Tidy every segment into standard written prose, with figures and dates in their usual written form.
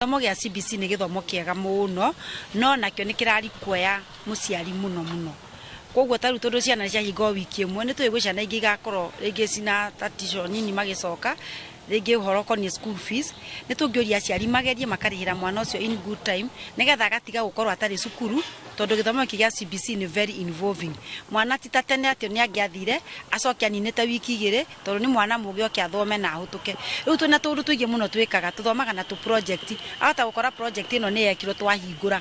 Githomo gĩa CBC nĩ gĩthomo kĩega mũno no nakĩo nĩ kĩrari kuoya mũciari mũno. Koguo ta rĩu tondũ ciana ciahinga wiki ĩmwe nĩ tũĩ gwĩ ciana ingĩ igakorwo rĩngĩ cina tatizo nini magĩcoka rĩngĩ ũhoro konie school fees nĩ tũngĩũria aciari magerie makarĩhĩra mwana ũcio in good time nĩgetha agatiga gũkorwo atarĩ cukuru tondũ gĩthomo gĩkĩ gĩa CBC nĩ very involving. Mwana ti ta tene atĩ nĩ angĩathire acoke aninĩte wiki igĩrĩ tondũ nĩ mwana mũgĩ oke athome na ahũtũke. Rĩu twĩna tũndũ tũingĩ mũno twĩkaga tũthomaga na project ahota gũkora project ĩno nĩ yekirwo twahingũra.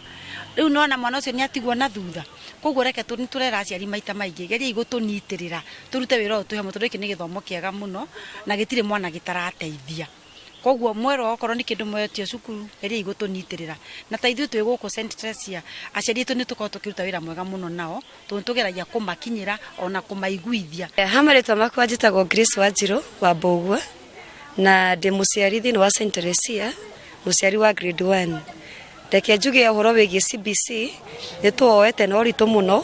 Rĩu nona mwana ũcio nĩ atigwo na thutha. Koguo reke tũrera aciari maita maingĩ geriai gũtũnyitĩrĩra tũrute wĩra ũyũ tũhe tondũ gĩkĩ nĩ gĩthomo kĩega mũno na gĩtirĩ mwana gĩtarateithia. Koguo mwero okorwo nĩ kĩndũ mwetio cukuru geriai gũtũnyitĩrĩra na ta ithuĩ twĩ gũkũ St. Teresia aciari aitũ nĩ tũkorwo tũkĩruta wĩra mwega mũno nao tondũ tũgeragia kũmakinyĩra ona kũmaiguithia. Hamarĩtwa makwa njĩtagwo Grace Wanjirũ wa Mbũgua na ndĩ mũciari thĩinĩ wa St. Teresia mũciari wa grade 1. Reke njuge ũhoro wĩgiĩ CBC nĩ tuoete na ũritũ mũno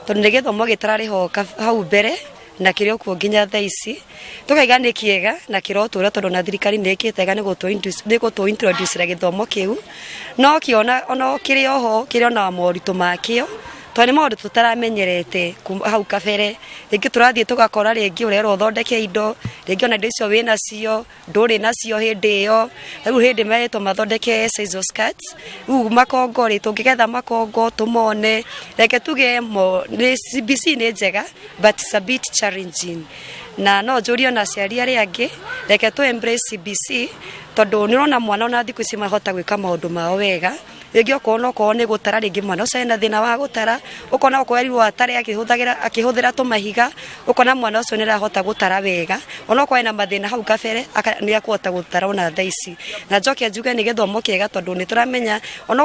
tondũ nĩ gĩthomo gĩtararĩho hau mbere na kĩrĩ okuo nginya thaa ici tũkaiga nĩ kĩega na kĩrotũra tondũ na thirikari nĩ ĩkĩtega nĩ gũtũ introduce gĩthomo kĩu no kĩona ona kĩrĩ oho kĩrĩ ona moritũ makĩo tondũ nĩ maũndũ tũtaramenyerete hau kabere rĩngĩ tũrathiĩ tũgakora rĩngĩ ũrerwo ũthondeke indo rĩngĩ ona indo icio wĩ nacio ndũrĩ nacio hĩndĩ ĩyo rĩu hĩndĩ merĩtwo mathondeke size of skirts rĩu makongo rĩ tũngĩgetha makongo tũmone reke tuge CBC nĩ njega but it's a bit challenging na no njũrie na aciari arĩa angĩ reke tu embrace CBC tondũ nĩ ũrona mwana ona thikũ ici mahota gwĩka maũndũ mao wega rĩngĩ okorwo nĩ gũtara rĩngĩ mwana ũcio ena thĩna wa gũtara ũkona okorwo atare akĩhũthĩra tũmahiga ũkona mwana ũcio nĩ arahota gũtara wega ona okorwo ena mathĩna hau kabere nĩ akũhota gũtara ona thaa ici na njoke njuge nĩ gĩthomo kĩega tondũ nĩ tũramenya ona